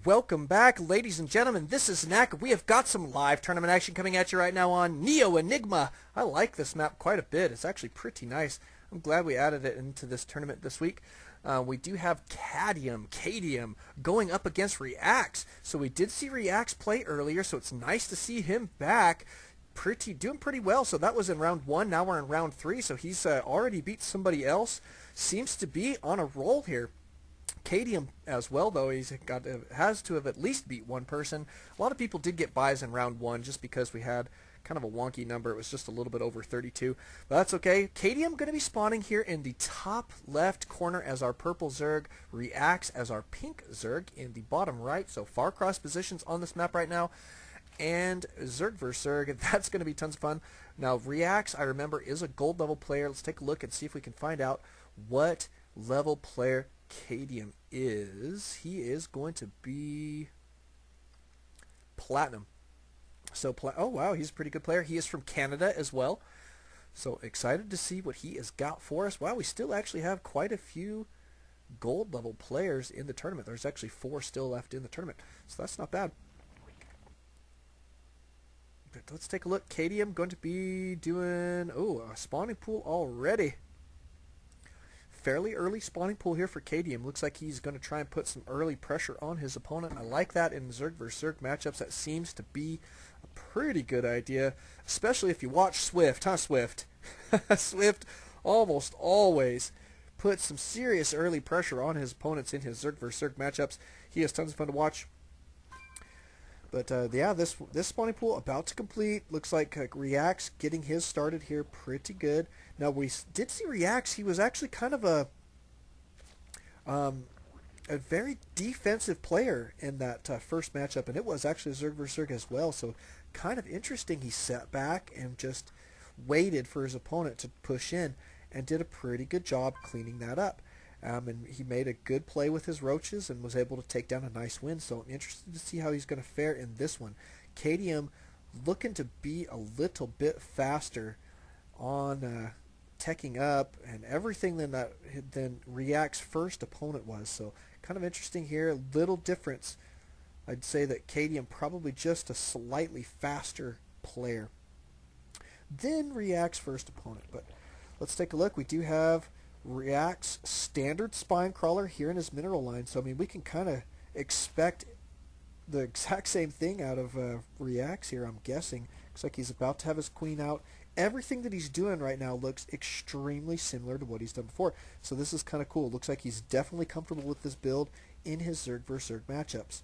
Welcome back, ladies and gentlemen. This is Knack. We have got some live tournament action coming at you right now on Neo Enigma. I like this map quite a bit. It's actually pretty nice. I'm glad we added it into this tournament this week. We do have Kadium going up against Reacts. So we did see Reacts play earlier, so it's nice to see him back. Doing pretty well. So that was in round 1. Now we're in round 3. So he's already beat somebody else. Seems to be on a roll here. Kadium as well, though, has to have at least beat one person. A lot of people did get buys in round 1 just because we had kind of a wonky number. It was just a little bit over 32, but that's okay. Kadium going to be spawning here in the top left corner as our purple Zerg, Reacts as our pink Zerg in the bottom right. So far cross positions on this map right now. And Zerg vs Zerg, that's going to be tons of fun. Now Reacts, I remember, is a gold level player. Let's take a look and see if we can find out what level player Kadium is. He is going to be platinum. So oh wow, he's a pretty good player. He is from Canada as well. So excited to see what he has got for us. Wow, we still actually have quite a few gold level players in the tournament. There's actually 4 still left in the tournament. So that's not bad. But let's take a look. Kadium going to be doing a spawning pool already. Fairly early spawning pool here for Kadium. Looks like he's going to try and put some early pressure on his opponent. I like that in Zerg vs Zerg matchups. That seems to be a pretty good idea, especially if you watch Swift, huh, Swift? Swift almost always puts some serious early pressure on his opponents in his Zerg vs Zerg matchups. He has tons of fun to watch. But yeah, this spawning pool about to complete. Looks like Reacts getting his started here pretty good. Now we did see Reacts. He was actually kind of a very defensive player in that first matchup, and it was actually Zerg vs Zerg as well. So kind of interesting. He sat back and just waited for his opponent to push in, and did a pretty good job cleaning that up. And he made a good play with his roaches and was able to take down a nice win. So I'm interested to see how he's going to fare in this one. Kadium looking to be a little bit faster on teching up and everything than React's first opponent was. So kind of interesting here. A little difference. I'd say that Kadium probably just a slightly faster player than React's first opponent. But let's take a look. We do have React's standard spine crawler here in his mineral line. So I mean, we can kind of expect the exact same thing out of Reacts here, I'm guessing. Looks like he's about to have his queen out. Everything that he's doing right now looks extremely similar to what he's done before. So this is kind of cool. Looks like he's definitely comfortable with this build in his Zerg vs Zerg matchups.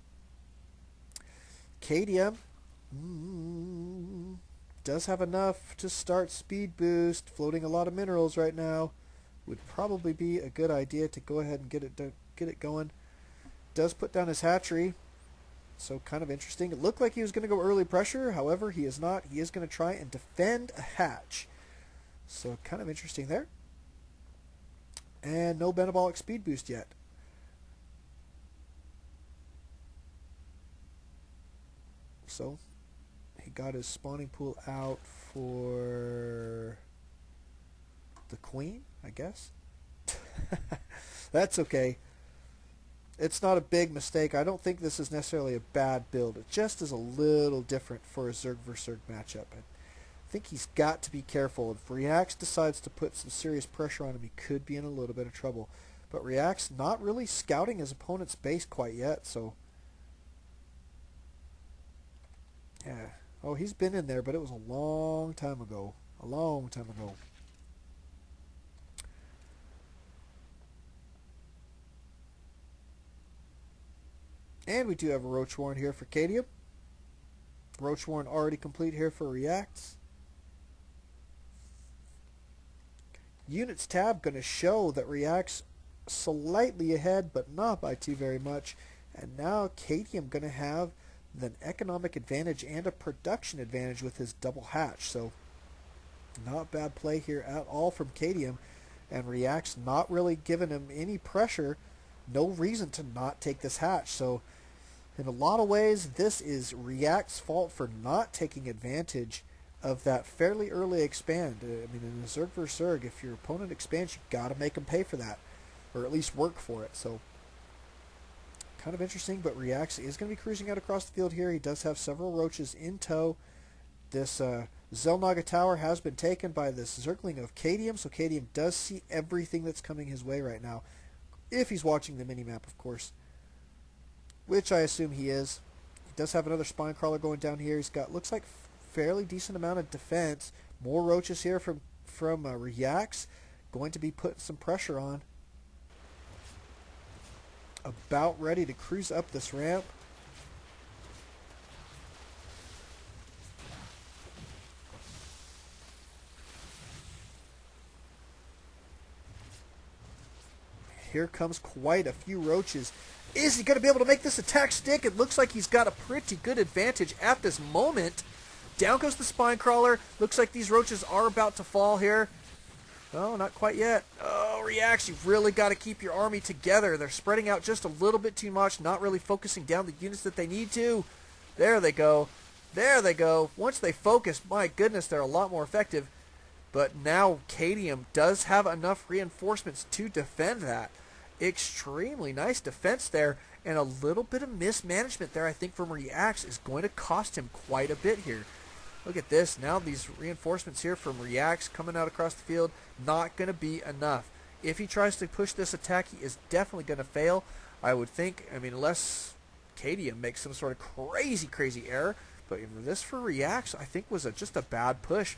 Kadium does have enough to start speed boost, floating a lot of minerals right now. Would probably be a good idea to go ahead and get it going. Does put down his hatchery, so kind of interesting. It looked like he was going to go early pressure, however he is not. He is going to try and defend a hatch, so kind of interesting there. And no Benabolic speed boost yet. So he got his spawning pool out for the queen, I guess. That's okay. It's not a big mistake. I don't think this is necessarily a bad build. It just is a little different for a Zerg vs Zerg matchup. I think he's got to be careful. If Reacts decides to put some serious pressure on him, he could be in a little bit of trouble. But Reacts not really scouting his opponent's base quite yet, so yeah. Oh, he's been in there, but it was a long time ago. A long time ago. And we do have a Roach Warren here for Kadium. Roach Warren already complete here for Reacts. Units tab going to show that Reacts slightly ahead, but not by too very much. And now Kadium going to have an economic advantage and a production advantage with his double hatch. So not bad play here at all from Kadium. And Reacts not really giving him any pressure. No reason to not take this hatch. So in a lot of ways, this is React's fault for not taking advantage of that fairly early expand. I mean, in a Zerg vs Zerg, if your opponent expands, you got to make them pay for that, or at least work for it. So Kind of interesting, but Reacts is going to be cruising out across the field here. He does have several roaches in tow. This Zelnaga tower has been taken by this Zergling of Kadium, so Kadium does see everything that's coming his way right now. If he's watching the minimap, of course, which I assume he is. He does have another spine crawler going down here. He's got, looks like, fairly decent amount of defense. More roaches here from Reacts. Going to be putting some pressure on. About ready to cruise up this ramp. Here comes quite a few roaches. Is he going to be able to make this attack stick? It looks like he's got a pretty good advantage at this moment. Down goes the spine crawler. Looks like these roaches are about to fall here. Oh, not quite yet. Oh, Reacts, you've really got to keep your army together. They're spreading out just a little bit too much, not really focusing down the units that they need to. There they go. There they go. Once they focus, my goodness, they're a lot more effective. But now Kadium does have enough reinforcements to defend that. Extremely nice defense there, and a little bit of mismanagement there, I think, from Reacts is going to cost him quite a bit here. Look at this. Now these reinforcements here from Reacts coming out across the field, not going to be enough. If he tries to push this attack, he is definitely going to fail, I would think. I mean, unless Kadium makes some sort of crazy error. But this for Reacts, I think, was just a bad push.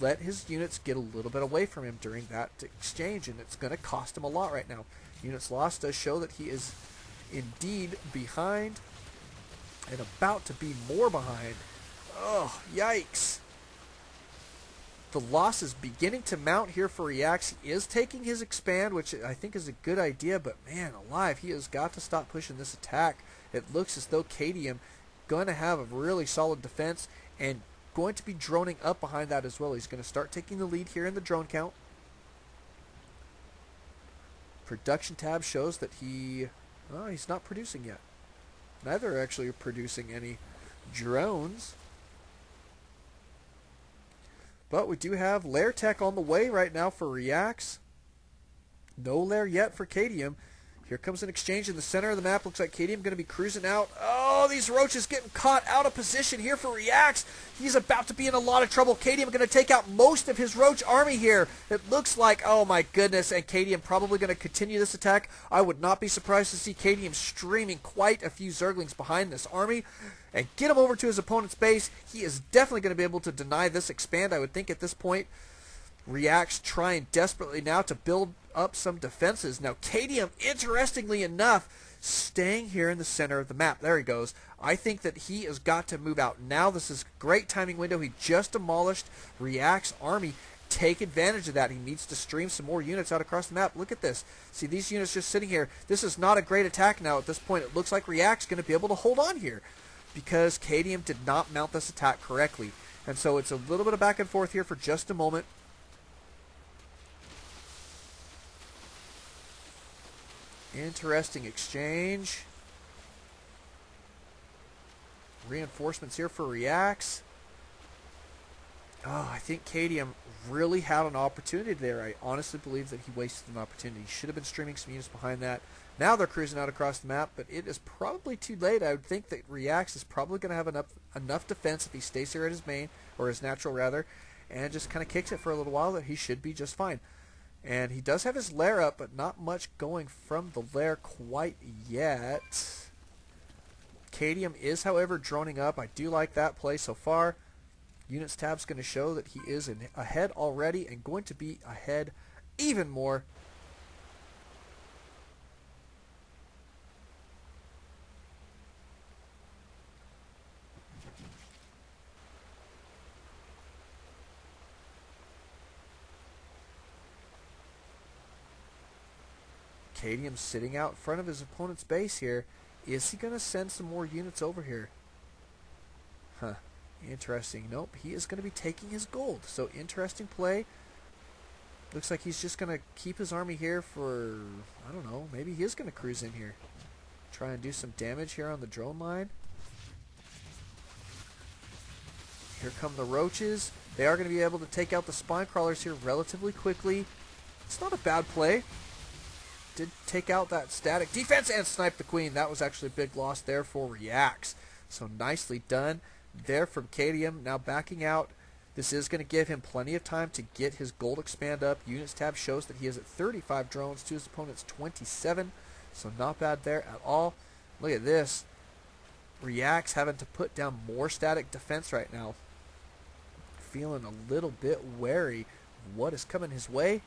Let his units get a little bit away from him during that exchange, and it's going to cost him a lot right now. Units lost does show that he is indeed behind and about to be more behind. Oh, yikes. The loss is beginning to mount here for Reacts. He is taking his expand, which I think is a good idea, but man alive, he has got to stop pushing this attack. It looks as though Kadium going to have a really solid defense and going to be droning up behind that as well. He's going to start taking the lead here in the drone count. Production tab shows that he's not producing yet. Neither are actually producing any drones. But we do have LIR tech on the way right now for Reacts. No LIR yet for Kadium. Here comes an exchange in the center of the map. Looks like Kadium going to be cruising out. Oh, these roaches getting caught out of position here for Reacts. He's about to be in a lot of trouble. Kadium going to take out most of his roach army here. It looks like, oh my goodness, and Kadium probably going to continue this attack. I would not be surprised to see Kadium streaming quite a few Zerglings behind this army and get him over to his opponent's base. He is definitely going to be able to deny this expand, I would think, at this point. Reacts trying desperately now to build up some defenses. Now Kadium, interestingly enough, staying here in the center of the map. There he goes. I think that he has got to move out now. This is a great timing window. He just demolished React's army. Take advantage of that. He needs to stream some more units out across the map. Look at this. See these units just sitting here. This is not a great attack now at this point. It looks like React's going to be able to hold on here because Kadium did not mount this attack correctly. And so it's a little bit of back and forth here for just a moment. Interesting exchange. Reinforcements here for Reacts. Oh, I think Kadium really had an opportunity there. I honestly believe that he wasted an opportunity. He should have been streaming some units behind that. Now they're cruising out across the map, but it is probably too late. I would think that Reacts is probably going to have enough defense if he stays here at his main, or his natural rather, and just kind of kicks it for a little while, that he should be just fine. And he does have his LIR up, but not much going from the LIR quite yet. Kadium is, however, droning up. I do like that play so far. Units tab's going to show that he is ahead already and going to be ahead even more. Kadium sitting out in front of his opponent's base here. Is he going to send some more units over here? Huh. Interesting. Nope. He is going to be taking his gold. So interesting play. Looks like he's just going to keep his army here for, I don't know, maybe he is going to cruise in here. Try and do some damage here on the drone line. Here come the roaches. They are going to be able to take out the spine crawlers here relatively quickly. It's not a bad play. did take out that static defense and snipe the queen. That was actually a big loss there for Reacts. So nicely done there from Kadium. Now backing out. This is going to give him plenty of time to get his gold expand up. Units tab shows that he is at 35 drones to his opponent's 27. So not bad there at all. Look at this. Reacts having to put down more static defense right now. Feeling a little bit wary of what is coming his way.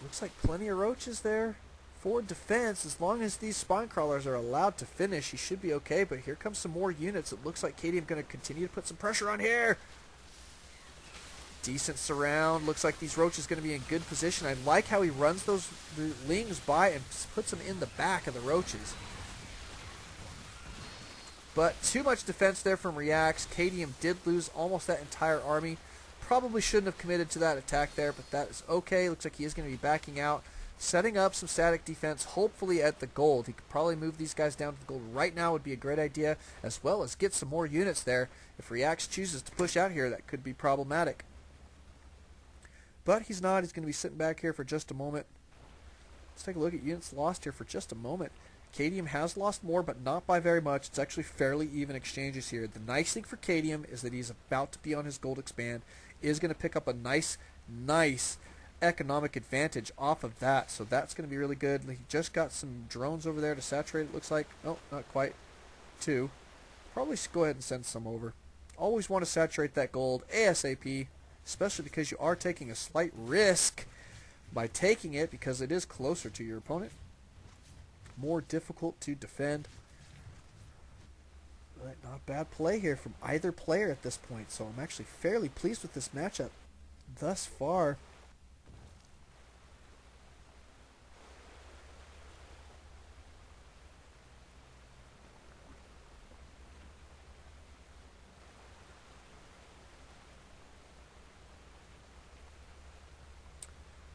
Looks like plenty of roaches there for defense. As long as these spine crawlers are allowed to finish, he should be okay. But here comes some more units. It looks like Kadium going to continue to put some pressure on here. Decent surround. Looks like these roaches going to be in good position. I like how he runs those lings by and puts them in the back of the roaches. But too much defense there from Reacts. Kadium did lose almost that entire army. Probably shouldn't have committed to that attack there, but that is okay. Looks like he is going to be backing out, setting up some static defense, hopefully at the gold. He could probably move these guys down to the gold right now would be a great idea, as well as get some more units there. If Reacts chooses to push out here, that could be problematic. But he's not. He's going to be sitting back here for just a moment. Let's take a look at units lost here for just a moment. Kadium has lost more, but not by very much. It's actually fairly even exchanges here. The nice thing for Kadium is that he's about to be on his gold expand, is going to pick up a nice economic advantage off of that. So that's going to be really good. He just got some drones over there to saturate, it looks like. Oh, not quite. 2. Probably go ahead and send some over. Always want to saturate that gold ASAP, especially because you are taking a slight risk by taking it because it is closer to your opponent. More difficult to defend. But not bad play here from either player at this point, so I'm actually fairly pleased with this matchup thus far.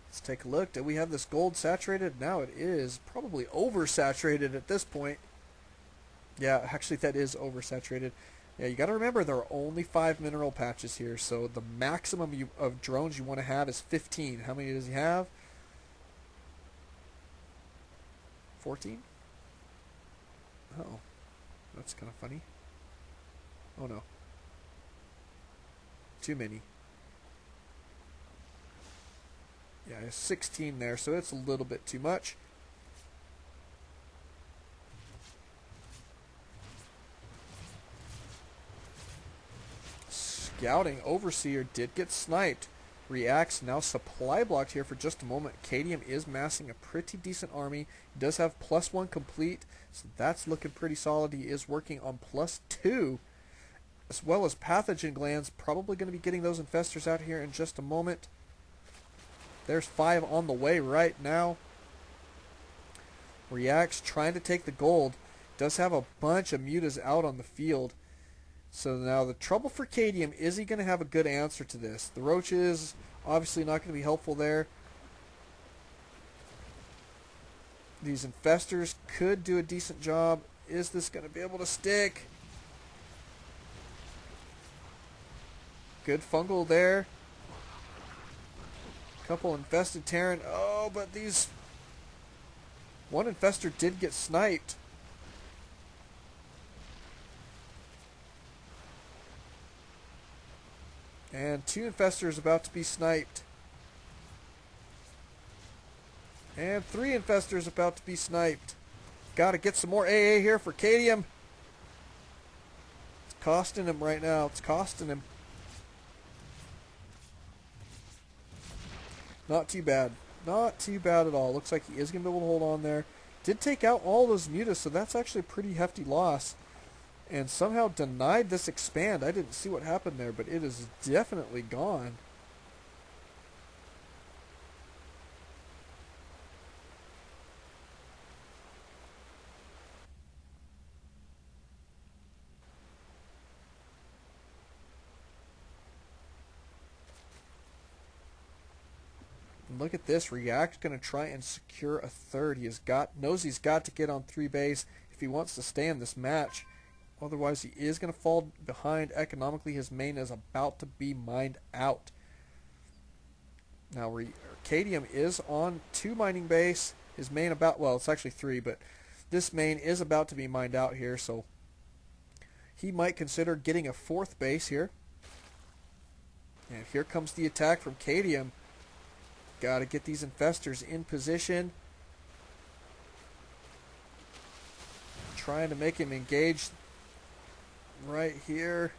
Let's take a look. Did we have this gold saturated? Now it is probably oversaturated at this point. Yeah, actually that is oversaturated. Yeah, you got to remember there are only 5 mineral patches here, so the maximum of drones you want to have is 15. How many does he have? 14? Oh, that's kind of funny. Oh no. Too many. Yeah, 16 there, so it's a little bit too much. Scouting Overseer did get sniped. Reacts now supply blocked here for just a moment. Kadium is massing a pretty decent army. He does have +1 complete, so that's looking pretty solid. He is working on +2, as well as pathogen glands. Probably going to be getting those infestors out here in just a moment. There's 5 on the way right now. Reacts trying to take the gold. Does have a bunch of mutas out on the field. So now the trouble for Kadium, is he going to have a good answer to this? The roaches obviously not going to be helpful there. These infestors could do a decent job. Is this going to be able to stick? Good fungal there. Couple infested Terran. Oh, but these... One infestor did get sniped. And 2 infestors about to be sniped. And 3 infestors about to be sniped. Gotta get some more AA here for Kadium. It's costing him right now. It's costing him. Not too bad. Not too bad at all. Looks like he is going to be able to hold on there. Did take out all those mutas, so that's actually a pretty hefty loss. And somehow denied this expand. I didn't see what happened there, but it is definitely gone. And look at this. React's going to try and secure a 3rd. Knows he's got to get on 3 base if he wants to stay in this match. Otherwise, he is going to fall behind economically. His main is about to be mined out. Now, Kadium is on 2 mining base. His main about, well, it's actually 3, but this main is about to be mined out here, so he might consider getting a 4th base here. And here comes the attack from Kadium. Got to get these infestors in position. Trying to make him engage right here.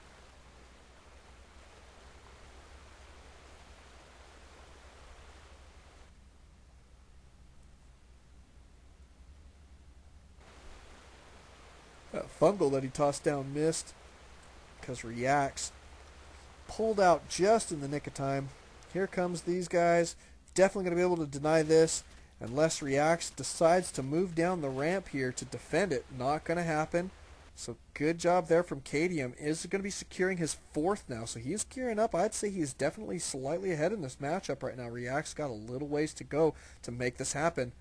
That fungal that he tossed down missed because Reacts pulled out just in the nick of time. Here comes these guys. Definitely going to be able to deny this unless Reacts decides to move down the ramp here to defend it. Not going to happen. So good job there from Kadium. Is going to be securing his 4th now. So he's gearing up. I'd say he's definitely slightly ahead in this matchup right now. Reacts got a little ways to go to make this happen.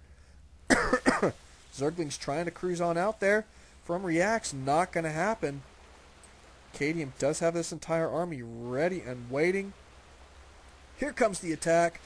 Zergling's trying to cruise on out there. From Reacts, not going to happen. Kadium does have this entire army ready and waiting. Here comes the attack.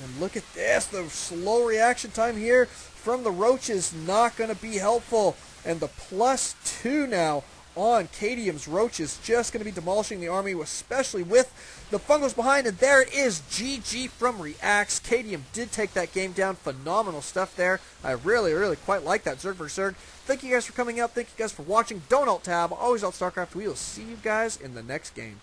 And look at this. The slow reaction time here from the Roaches not going to be helpful. And the +2 now on Kadium's Roaches just going to be demolishing the army, especially with the Fungals behind. And there it is. GG from Reacts. Kadium did take that game down. Phenomenal stuff there. I really, really quite like that ZvZ. Thank you guys for coming out. Thank you guys for watching. Don't alt tab. Always alt StarCraft. We will see you guys in the next game.